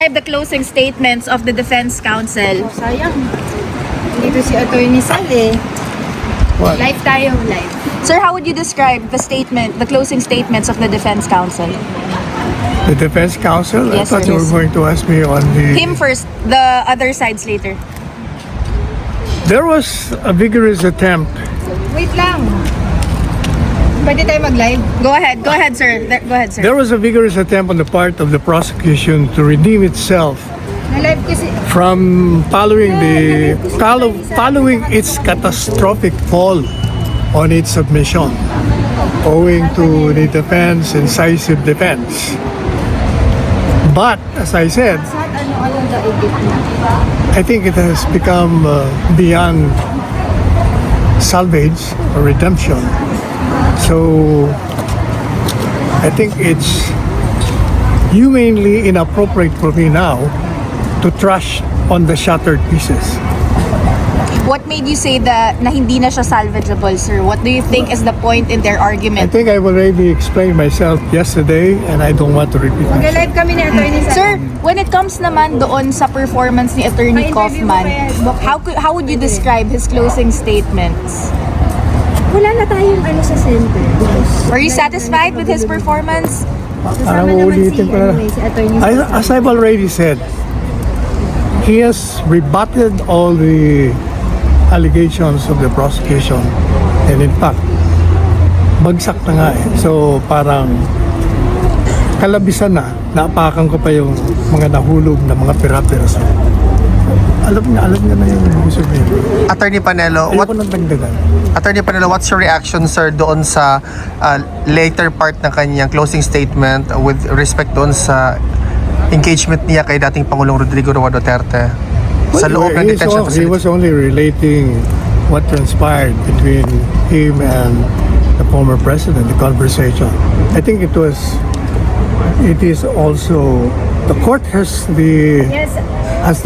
The closing statements of the defense counsel. Oh, sayang. Dito si Attorney Sal eh. What? Live tayo, live. Sir, how would you describe the closing statements of the defense counsel? The defense counsel? Yes, I thought sir. you were going to ask me on the... Him first, the other sides later. There was a vigorous attempt. Wait lang. Pwede tayo mag-live? Go ahead, sir. Go ahead, sir. There was a vigorous attempt on the part of the prosecution to redeem itself Na-live kasi. from following its catastrophic fall on its submission, owing to the defense incisive defense. But as I said, Saan ano daigit na? I think it has become beyond salvage or redemption. So I think it's humanly inappropriate for me now to trash on the shattered pieces. What made you say that na hindi na siya salvageable, sir? What do you think is the point in their I argument? think I've already explained myself yesterday and I don't want to repeat myself. Mag-live kami ni Attorney Sal. Sir, when it comes naman doon sa performance ni Attorney Pa-interview mo Kaufman, how would you describe his closing statements? Wala na tayong ano sa center. Were you satisfied with his performance? Kasama Parang naman uulitin ko na. si Attorney Sal. As I've already said, he has rebutted all the allegations of the prosecution, and in fact, bagsak na nga eh. So parang kalabisan na, naapakan ko pa yung mga nahulog na mga pira-piraso. Alam niya na yung gusto niya. Attorney Panelo, Ayoko nang dagdagan. Attorney Panelo, what's your reaction, sir, doon sa later part ng kanyang closing statement with respect doon sa engagement niya kay dating Pangulong Rodrigo Roa Duterte sa loob ng detention He facility? was only relating what transpired between him and the former president, the conversation. I think it is also, the court has Yes.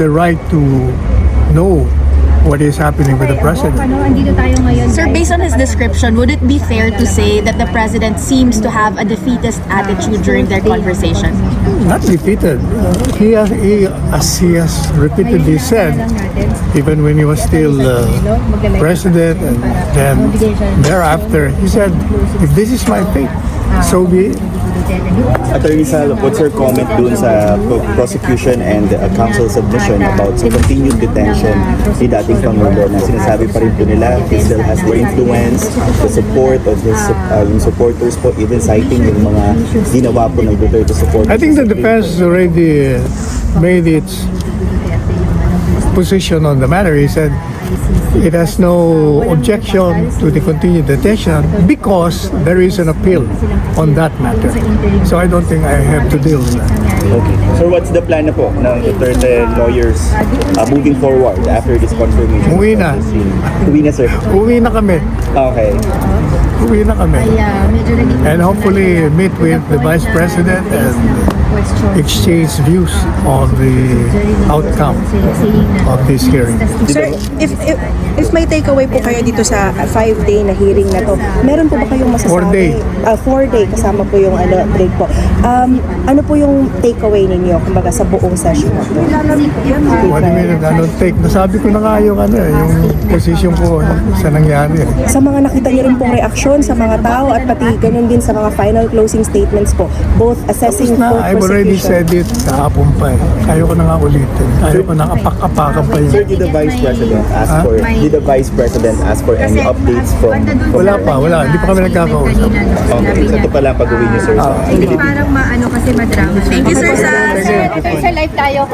the right to know what is happening with the president. Andito tayo ngayon. Sir, based on his description, would it be fair to say that the president seems to have a defeatist attitude during their conversation? Not defeated. As he has repeatedly said, even when he was still president, and then thereafter, he said, if this is my fate, so be it. Attorney Sal, what's your comment dun sa prosecution and counsel submission about sa continued detention ni dating Pangulo na sinasabi pa rin po nila he still has the influence, the support of his yung supporters po, even citing yung mga ginawa po ng Duterte supporters. I think the defense has already made its position on the matter. He said it has no objection to the continued detention because there is an appeal on that matter. So I don't think I have to deal with that. Okay. So what's the plan na po ng Duterte lawyers moving forward after this confirmation? Uwi na. Uwi na, sir. Uwi na kami. Okay. Uwi na kami. Medyo naging And hopefully meet with the Vice President and exchange views on the outcome of this hearing. Sir, if may takeaway po kayo dito sa 5-day na hearing na to, meron po ba kayong masasabi? 4-day kasama po yung break po. Ano po yung takeaway ninyo kumbaga sa buong session na to? What do you mean? Anong take? Nasabi ko na nga yung yung position ko sa nangyari. Sa mga nakita niyo rin pong reaksyon sa mga tao at pati ganun din sa mga final closing statements po, both assessing Na, both I've already prosecution. said it kahapon pa eh. Ayaw ko na nga ulitin. Ayaw ko na apak-apakan pa yun. Sir, did the Vice President ask for any updates from Wala pa, wala. Hindi pa kami nagkakausap. Okay, so ito pa lang pag-uwi niyo, sir. parang maano kasi madrama. Thank you, sir, Sir, live tayo.